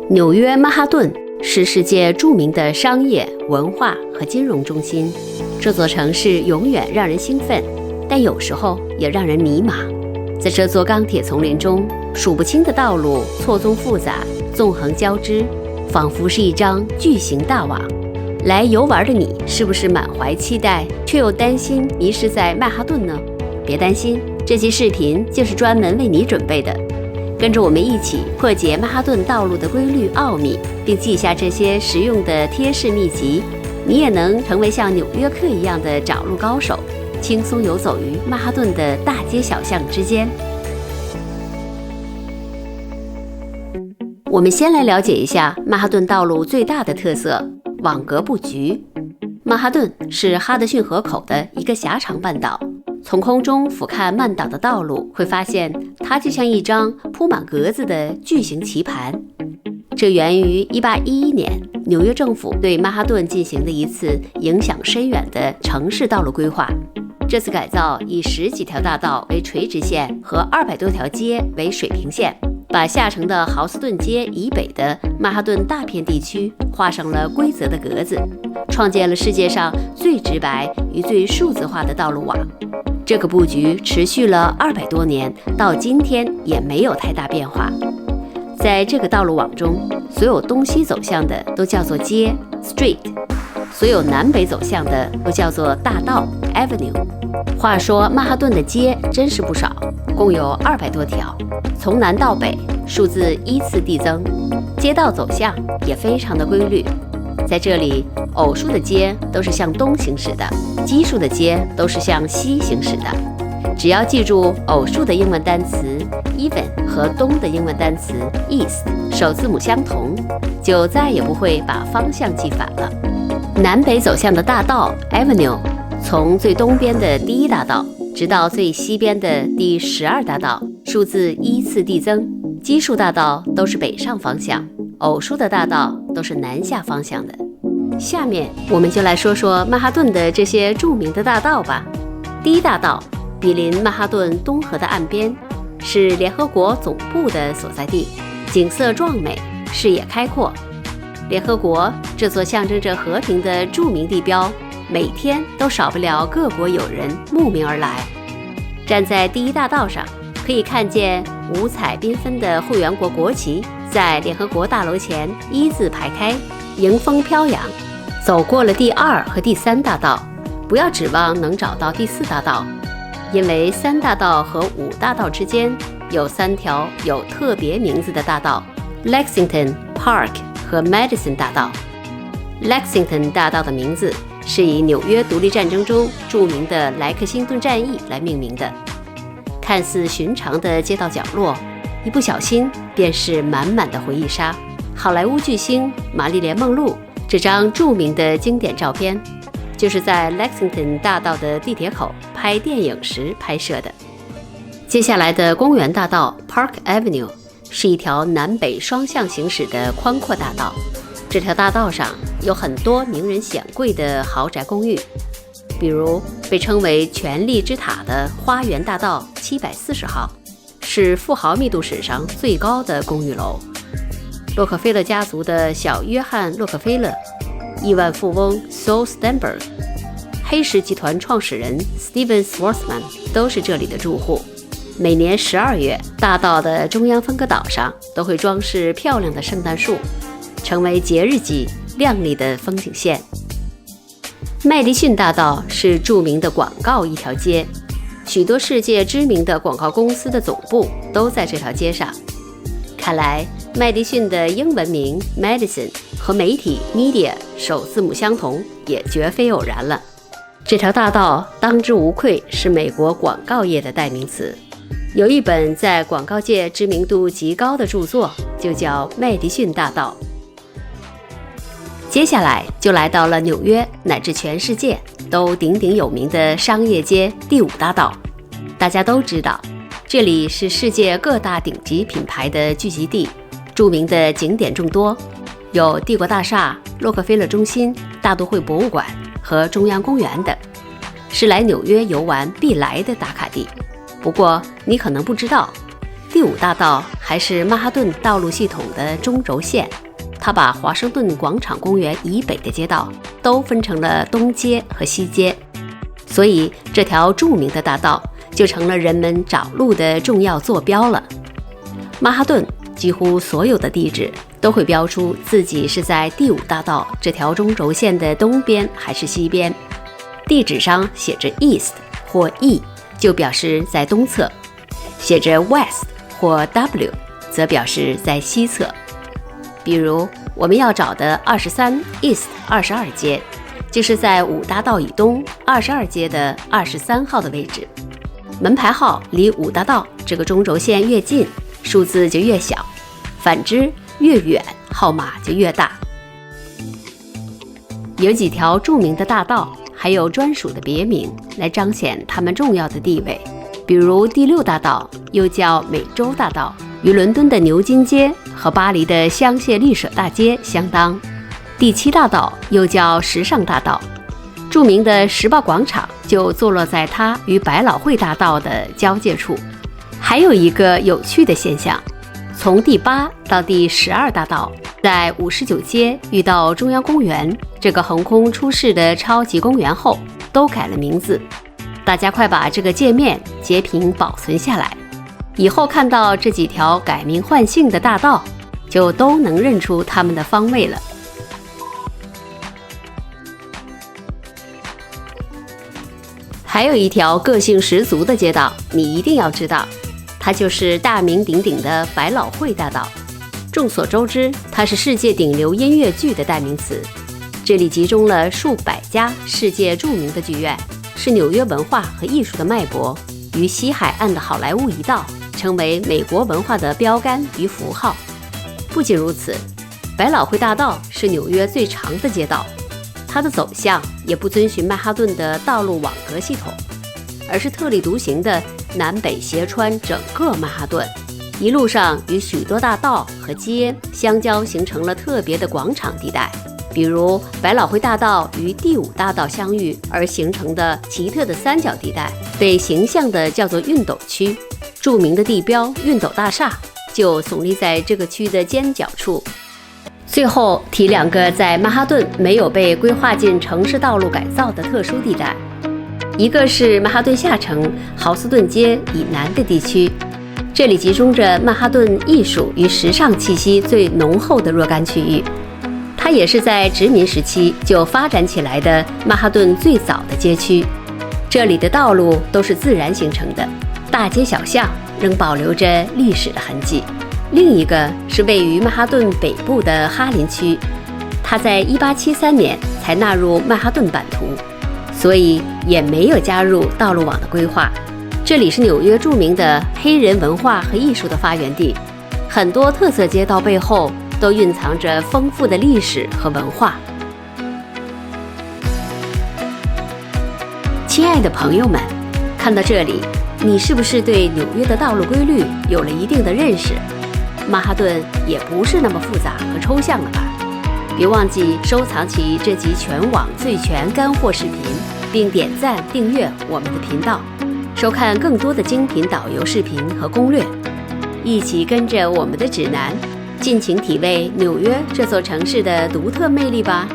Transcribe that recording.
纽约曼哈顿是世界著名的商业、文化和金融中心。这座城市永远让人兴奋，但有时候也让人迷茫。在这座钢铁丛林中，数不清的道路错综复杂，纵横交织，仿佛是一张巨型大网。来游玩的你，是不是满怀期待，却又担心迷失在曼哈顿呢？别担心，这期视频就是专门为你准备的。跟着我们一起破解曼哈顿道路的规律奥秘，并记下这些实用的贴士秘籍，你也能成为像纽约客一样的找路高手，轻松游走于曼哈顿的大街小巷之间。我们先来了解一下曼哈顿道路最大的特色——网格布局。曼哈顿是哈德逊河口的一个狭长半岛，从空中俯瞰曼岛的道路，会发现它就像一张铺满格子的巨型棋盘。这源于1811年纽约政府对曼哈顿进行的一次影响深远的城市道路规划。这次改造以10几条大道为垂直线和200多条街为水平线，把下城的豪斯顿街以北的曼哈顿大片地区画上了规则的格子，创建了世界上最直白与最数字化的道路网。这个布局持续了200多年，到今天也没有太大变化。在这个道路网中，所有东西走向的都叫做街 （street）， 所有南北走向的都叫做大道 （avenue）。话说，曼哈顿的街真是不少，共有200多条，从南到北，数字依次递增，街道走向也非常的规律。在这里，偶数的街都是向东行驶的，奇数的街都是向西行驶的。只要记住偶数的英文单词 even 和东的英文单词 east 首字母相同，就再也不会把方向记反了。南北走向的大道 avenue， 从最东边的第1大道直到最西边的第12大道，数字依次递增。奇数大道都是北上方向，偶数的大道都是南下方向的。下面我们就来说说曼哈顿的这些著名的大道吧。第1大道毗邻曼哈顿东河的岸边，是联合国总部的所在地，景色壮美，视野开阔。联合国这座象征着和平的著名地标，每天都少不了各国友人慕名而来。站在第1大道上，可以看见五彩缤纷的会员国国旗在联合国大楼前一字排开，迎风飘扬。走过了第2和第3大道，不要指望能找到第4大道，因为3大道和5大道之间有3条有特别名字的大道 ：Lexington、Park 和 Madison 大道。Lexington 大道的名字是以纽约独立战争中著名的莱克星顿战役来命名的。看似寻常的街道角落，一不小心便是满满的回忆杀。好莱坞巨星玛丽莲·梦露这张著名的经典照片，就是在 Lexington 大道的地铁口拍电影时拍摄的。接下来的公园大道 Park Avenue 是一条南北双向行驶的宽阔大道。这条大道上有很多名人显贵的豪宅公寓，比如被称为权力之塔的花园大道740号，是富豪密度史上最高的公寓楼。洛克菲勒家族的小约翰·洛克菲勒、亿万富翁 Saul Steinberg、黑石集团创始人 Steven Schwarzman 都是这里的住户。每年12月，大道的中央分割岛上都会装饰漂亮的圣诞树，成为节日季亮丽的风景线。麦迪逊大道是著名的广告一条街，许多世界知名的广告公司的总部都在这条街上。看来麦迪逊的英文名 Madison 和媒体 Media 首字母相同，也绝非偶然了。这条大道当之无愧是美国广告业的代名词。有一本在广告界知名度极高的著作，就叫《麦迪逊大道》。接下来就来到了纽约乃至全世界都鼎鼎有名的商业街第5大道。大家都知道，这里是世界各大顶级品牌的聚集地，著名的景点众多，有帝国大厦、洛克菲勒中心、大都会博物馆和中央公园等，是来纽约游玩必来的打卡地。不过你可能不知道，第5大道还是曼哈顿道路系统的中轴线，它把华盛顿广场公园以北的街道都分成了东街和西街，所以这条著名的大道就成了人们找路的重要坐标了。曼哈顿几乎所有的地址都会标出自己是在第5大道这条中轴线的东边还是西边，地址上写着 East 或 E 就表示在东侧，写着 West 或 W 则表示在西侧。比如我们要找的23 East 22街，就是在5大道以东22街的23号的位置。门牌号离5大道这个中轴线越近，数字就越小，反之越远，号码就越大。有几条著名的大道还有专属的别名来彰显它们重要的地位，比如第6大道又叫美洲大道，与伦敦的牛津街和巴黎的香榭丽舍大街相当。第7大道又叫时尚大道，著名的时报广场就坐落在它与百老汇大道的交界处。还有一个有趣的现象，从第8到第12大道，在59街遇到中央公园这个横空出世的超级公园后，都改了名字。大家快把这个界面截屏保存下来，以后看到这几条改名换姓的大道，就都能认出它们的方位了。还有一条个性十足的街道，你一定要知道，它就是大名鼎鼎的百老汇大道。众所周知，它是世界顶流音乐剧的代名词，这里集中了数百家世界著名的剧院，是纽约文化和艺术的脉搏，与西海岸的好莱坞一道，成为美国文化的标杆与符号。不仅如此，百老汇大道是纽约最长的街道，它的走向也不遵循曼哈顿的道路网格系统，而是特立独行的南北斜穿整个曼哈顿，一路上与许多大道和街相交，形成了特别的广场地带，比如百老汇大道与第5大道相遇而形成的奇特的三角地带，被形象地叫做熨斗区。著名的地标熨斗大厦就耸立在这个区的尖角处。最后提2个在曼哈顿没有被规划进城市道路改造的特殊地带，一个是曼哈顿下城豪斯顿街以南的地区，这里集中着曼哈顿艺术与时尚气息最浓厚的若干区域，它也是在殖民时期就发展起来的曼哈顿最早的街区。这里的道路都是自然形成的，大街小巷仍保留着历史的痕迹。另一个是位于曼哈顿北部的哈林区，它在1873年才纳入曼哈顿版图，所以也没有加入道路网的规划。这里是纽约著名的黑人文化和艺术的发源地，很多特色街道背后都蕴藏着丰富的历史和文化。亲爱的朋友们，看到这里，你是不是对纽约的道路规律有了一定的认识？曼哈顿也不是那么复杂和抽象了吧？别忘记收藏起这集全网最全干货视频，并点赞订阅我们的频道，收看更多的精品导游视频和攻略，一起跟着我们的指南，尽情体味纽约这座城市的独特魅力吧。